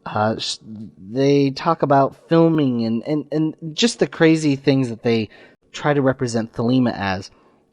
They talk about filming and just the crazy things that they try to represent Thelema as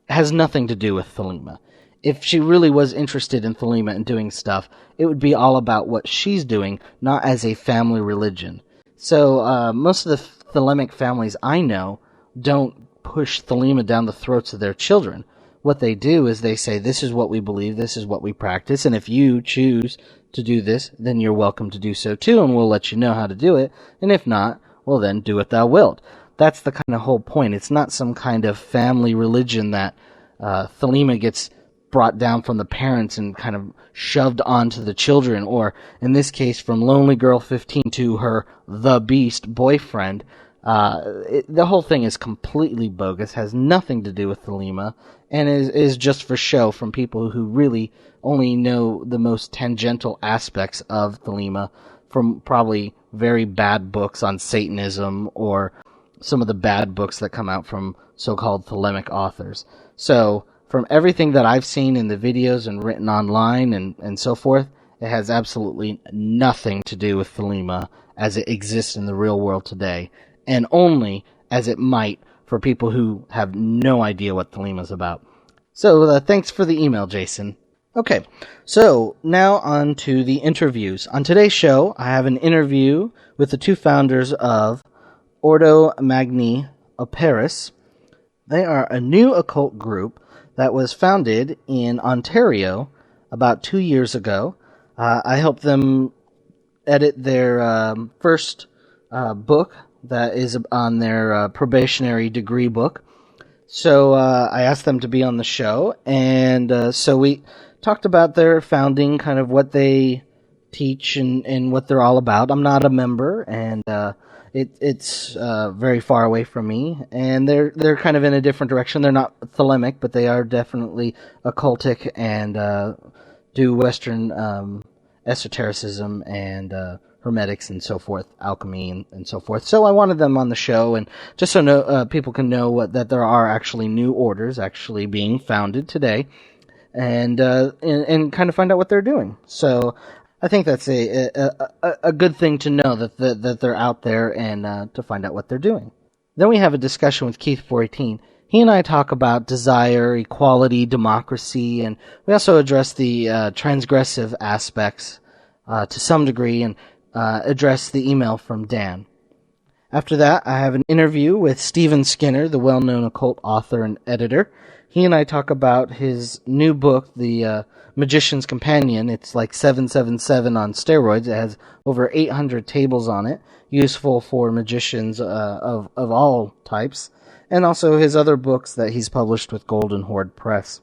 has nothing to do with Thelema. If she really was interested in Thelema and doing stuff, it would be all about what she's doing, not as a family religion. So most of the Thelemic families I know don't push Thelema down the throats of their children. What they do is they say, this is what we believe, this is what we practice, and if you choose to do this, then you're welcome to do so too, and we'll let you know how to do it, and if not, well then, do what thou wilt. That's the kind of whole point. It's not some kind of family religion that Thelema gets brought down from the parents and kind of shoved onto the children, or in this case, from Lonelygirl15 to her The Beast boyfriend. The whole thing is completely bogus, has nothing to do with Thelema, and is just for show from people who really only know the most tangential aspects of Thelema from probably very bad books on Satanism or some of the bad books that come out from so-called Thelemic authors. So, from everything that I've seen in the videos and written online and so forth, it has absolutely nothing to do with Thelema as it exists in the real world today, and only as it might for people who have no idea what Thelema's about. So, thanks for the email, Jason. Okay, so now on to the interviews. On today's show, I have an interview with the two founders of Ordo Magni Operis. They are a new occult group that was founded in Ontario about 2 years ago. I helped them edit their first book that is on their probationary degree book. So I asked them to be on the show, and so we talked about their founding, kind of what they teach and what they're all about. I'm not a member, and it's very far away from me, and they're kind of in a different direction. They're not Thelemic, but they are definitely occultic and do Western esotericism and hermetics and so forth, alchemy and so forth. So I wanted them on the show, and just so people can know that there are actually new orders actually being founded today, and kind of find out what they're doing. So I think that's a good thing to know that they're out there and to find out what they're doing. Then we have a discussion with Keith 418. He and I talk about desire, equality, democracy, and we also address the transgressive aspects to some degree, and address the email from Dan. After that, I have an interview with Stephen Skinner, the well-known occult author and editor. He and I talk about his new book, The Magician's Companion. It's like 777 on steroids. It has over 800 tables on it, useful for magicians of all types, and also his other books that he's published with Golden Horde Press.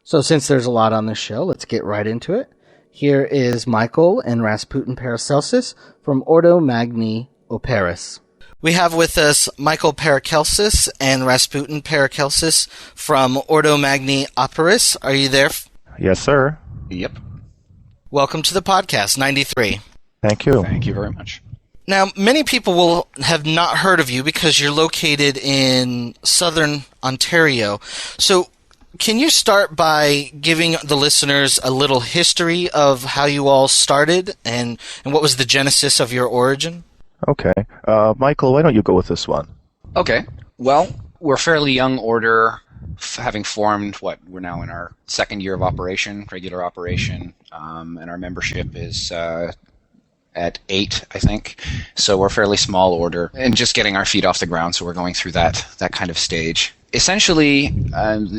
So since there's a lot on this show, let's get right into it. Here is Michael and Rasputin Paracelsus from Ordo Magni Operis. We have with us Michael Paracelsus and Rasputin Paracelsus from Ordo Magni Operis. Are you there? Yes, sir. Yep. Welcome to the podcast, 93. Thank you. Thank you very much. Now, many people will have not heard of you because you're located in southern Ontario. So, can you start by giving the listeners a little history of how you all started and what was the genesis of your origin? Okay. Michael, why don't you go with this one? Okay. Well, we're a fairly young order, having formed, we're now in our second year of operation, regular operation, and our membership is at 8, I think. So we're a fairly small order and just getting our feet off the ground, so we're going through that kind of stage. Essentially,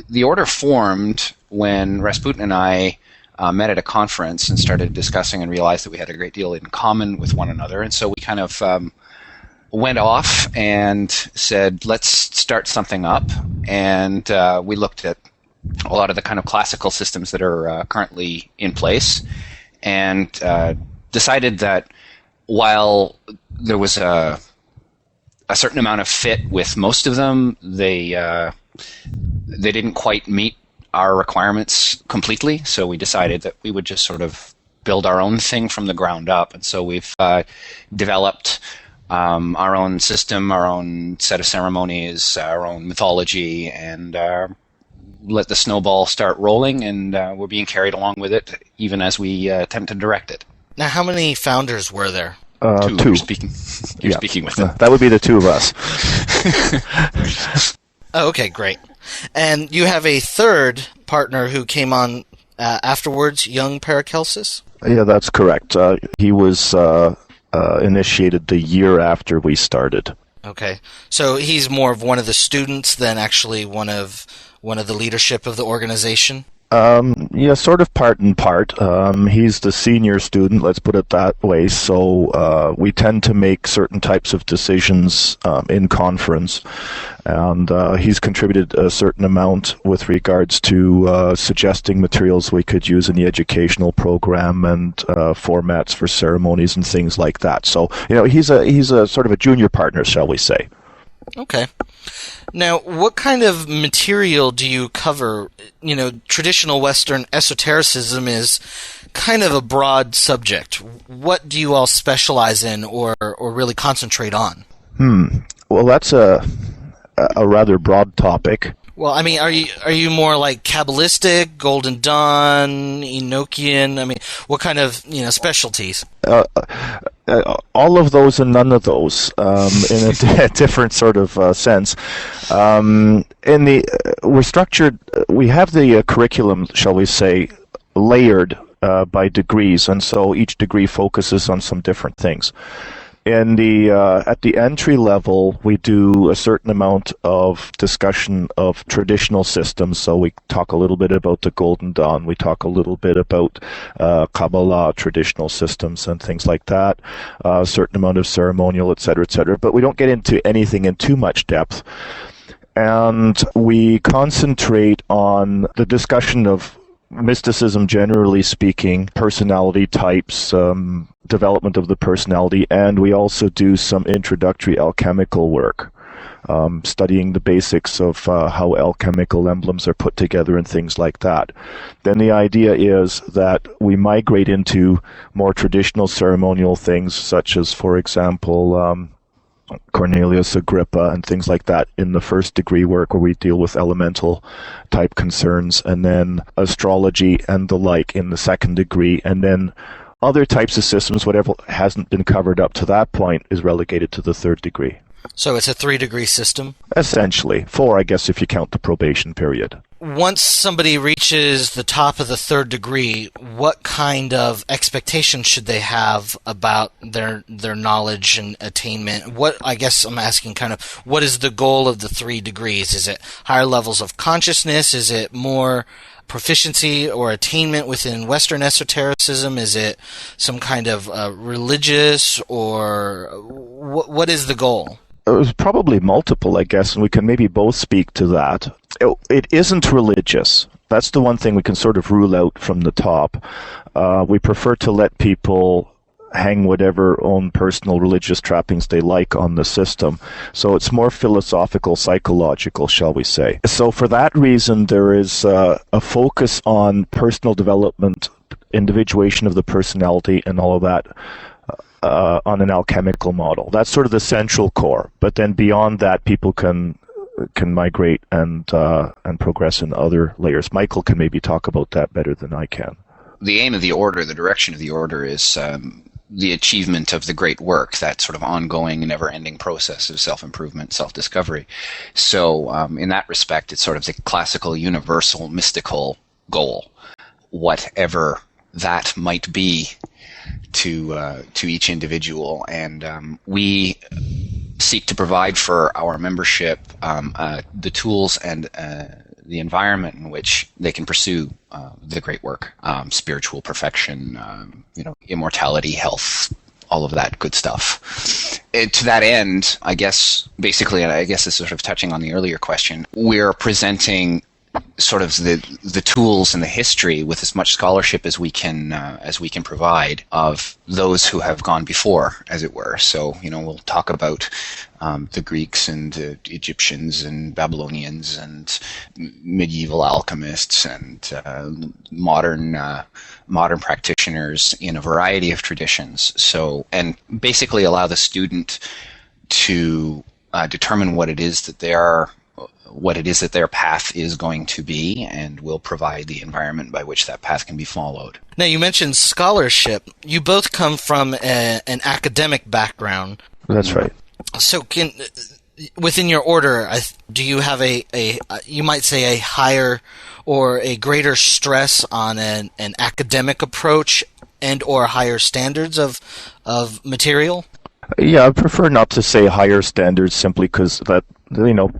the order formed when Rasputin and I met at a conference and started discussing and realized that we had a great deal in common with one another. And so we kind of went off and said, let's start something up. And we looked at a lot of the kind of classical systems that are currently in place and decided that while there was a certain amount of fit with most of them, they didn't quite meet our requirements completely. So we decided that we would just sort of build our own thing from the ground up. And so we've developed our own system, our own set of ceremonies, our own mythology, and let the snowball start rolling. And we're being carried along with it, even as we attempt to direct it. Now, how many founders were there? Two. Two. You're speaking with them. That would be the two of us. Oh, okay, great. And you have a third partner who came on afterwards, young Paracelsus? Yeah, that's correct. He was initiated the year after we started. Okay, so he's more of one of the students than actually one of the leadership of the organization? Yeah, sort of part and part. He's the senior student, let's put it that way, so we tend to make certain types of decisions in conference, and he's contributed a certain amount with regards to suggesting materials we could use in the educational program and formats for ceremonies and things like that. So, he's a sort of a junior partner, shall we say. Okay. Now, what kind of material do you cover? Traditional Western esotericism is kind of a broad subject. What do you all specialize in or really concentrate on? Well, that's a rather broad topic. Well, I mean, are you more like Kabbalistic, Golden Dawn, Enochian? I mean, what kind of specialties? All of those and none of those, in a different sort of sense. We're structured. We have the curriculum, shall we say, layered by degrees, and so each degree focuses on some different things. At the entry level, we do a certain amount of discussion of traditional systems. So we talk a little bit about the Golden Dawn. We talk a little bit about Kabbalah, traditional systems, and things like that. A certain amount of ceremonial, et cetera, but we don't get into anything in too much depth. And we concentrate on the discussion of mysticism, generally speaking, personality types, development of the personality, and we also do some introductory alchemical work, studying the basics of how alchemical emblems are put together and things like that. Then the idea is that we migrate into more traditional ceremonial things, such as, for example, Cornelius Agrippa and things like that in the first degree work, where we deal with elemental type concerns, and then astrology and the like in the second degree, and then other types of systems, whatever hasn't been covered up to that point, is relegated to the third degree. So it's a 3-degree system? Essentially. 4, I guess, if you count the probation period. Once somebody reaches the top of the third degree, what kind of expectations should they have about their knowledge and attainment? What, I guess I'm asking what is the goal of the 3 degrees? Is it higher levels of consciousness? Is it more proficiency or attainment within Western esotericism? Is it some kind of religious, or what is the goal? It was probably multiple, I guess, and we can maybe both speak to that. It isn't religious. That's the one thing we can sort of rule out from the top. We prefer to let people hang whatever own personal religious trappings they like on the system. So it's more philosophical, psychological, shall we say. So for that reason, there is a focus on personal development, individuation of the personality, and all of that. On an alchemical model. That's sort of the central core. But then beyond that, people can migrate and progress in other layers. Michael can maybe talk about that better than I can. The aim of the order, the direction of the order, is the achievement of the great work, that sort of ongoing, never-ending process of self-improvement, self-discovery. So in that respect, it's sort of the classical, universal, mystical goal, whatever that might be to each individual, and we seek to provide for our membership the tools and the environment in which they can pursue the great work, spiritual perfection, immortality, health, all of that good stuff. To that end, I guess this is sort of touching on the earlier question, we're presenting sort of the tools and the history with as much scholarship as we can provide of those who have gone before, as it were. So we'll talk about the Greeks and the Egyptians and Babylonians and medieval alchemists and modern practitioners in a variety of traditions. So, and basically allow the student to determine what it is that they are what it is that their path is going to be, and will provide the environment by which that path can be followed. Now, you mentioned scholarship. You both come from an academic background. That's right. So, within your order, do you have you might say a higher or a greater stress on an academic approach and or higher standards of material? Yeah, I prefer not to say higher standards simply because that,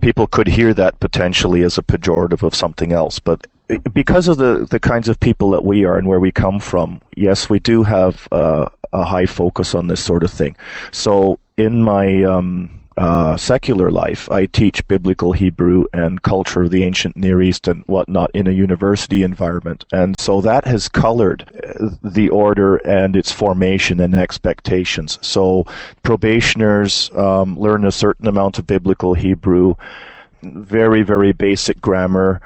people could hear that potentially as a pejorative of something else. But because of the kinds of people that we are and where we come from, yes, we do have a high focus on this sort of thing. So in my secular life, I teach biblical Hebrew and culture of the ancient Near East and whatnot in a university environment. And so that has colored the order and its formation and expectations. So probationers learn a certain amount of biblical Hebrew, very, very basic grammar.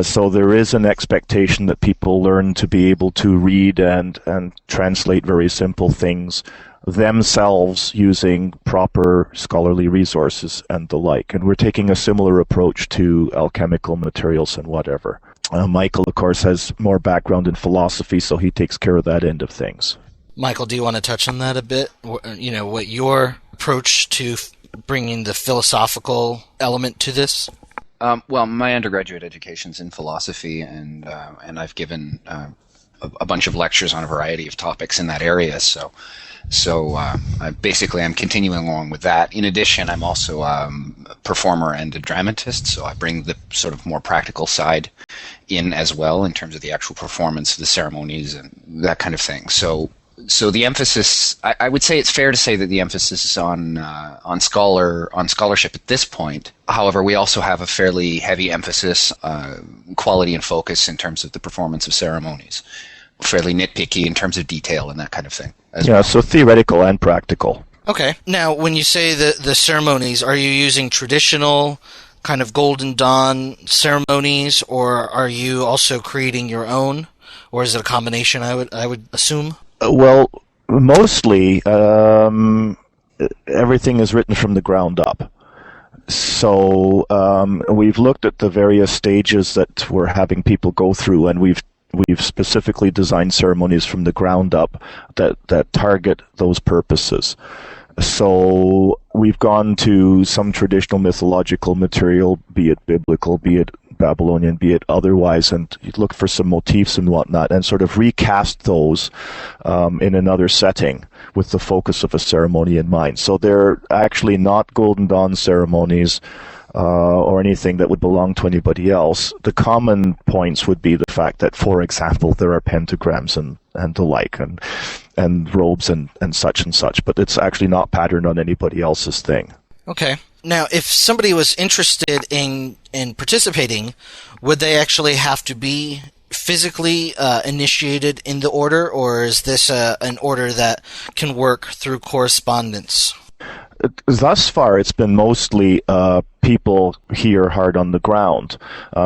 So there is an expectation that people learn to be able to read and translate very simple things themselves using proper scholarly resources and the like. And we're taking a similar approach to alchemical materials and whatever. Michael, of course, has more background in philosophy, so he takes care of that end of things. Michael, do you want to touch on that a bit? What your approach to bringing the philosophical element to this? Well, my undergraduate education's in philosophy, and I've given a bunch of lectures on a variety of topics in that area. So basically, I'm continuing along with that. In addition, I'm also a performer and a dramatist, so I bring the sort of more practical side in as well in terms of the actual performance of the ceremonies and that kind of thing. So the emphasis, I would say it's fair to say that the emphasis is on scholarship at this point. However, we also have a fairly heavy emphasis, quality and focus in terms of the performance of ceremonies. Fairly nitpicky in terms of detail and that kind of thing. Yeah, so theoretical and practical. Okay. Now, when you say the ceremonies, are you using traditional kind of Golden Dawn ceremonies, or are you also creating your own, or is it a combination? I would assume. Well, mostly everything is written from the ground up. So we've looked at the various stages that we're having people go through, and we've specifically designed ceremonies from the ground up that target those purposes. So we've gone to some traditional mythological material, be it biblical, be it Babylonian, be it otherwise, and you look for some motifs and whatnot, and sort of recast those in another setting with the focus of a ceremony in mind. So they're actually not Golden Dawn ceremonies or anything that would belong to anybody else. The common points would be the fact that, for example, there are pentagrams and the like, and robes and such, but it's actually not patterned on anybody else's thing. Okay. Now, if somebody was interested in participating, would they actually have to be physically initiated in the order, or is this an order that can work through correspondence? Thus far, it's been mostly people here hard on the ground,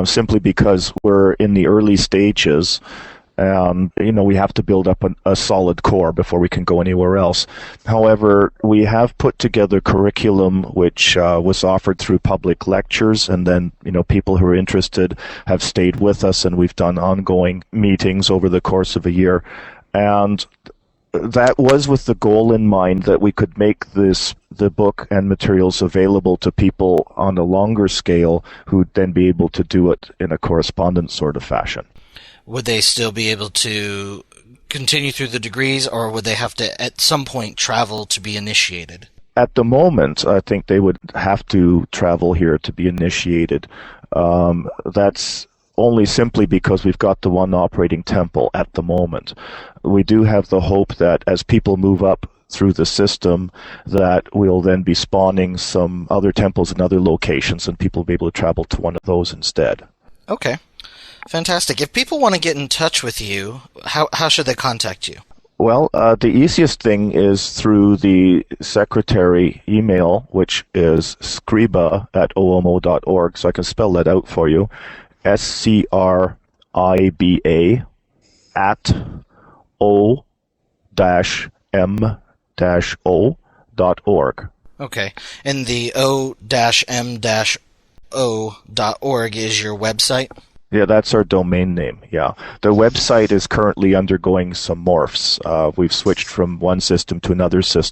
simply because we're in the early stages. We have to build up a solid core before we can go anywhere else. However, we have put together curriculum which was offered through public lectures, and then people who are interested have stayed with us, and we've done ongoing meetings over the course of a year. And that was with the goal in mind that we could make the book and materials available to people on a longer scale who'd then be able to do it in a correspondence sort of fashion. Would they still be able to continue through the degrees, or would they have to at some point travel to be initiated? At the moment, I think they would have to travel here to be initiated. That's only simply because we've got the one operating temple at the moment. We do have the hope that as people move up through the system, that we'll then be spawning some other temples in other locations, and people will be able to travel to one of those instead. Okay. Fantastic. If people want to get in touch with you, how should they contact you? Well, the easiest thing is through the secretary email, which is scriba@omo.org, so I can spell that out for you. SCRIBA @o-m-o.org. Okay. And the O-M- is your website? Yeah, that's our domain name, yeah. The website is currently undergoing some morphs. We've switched from one system to another system.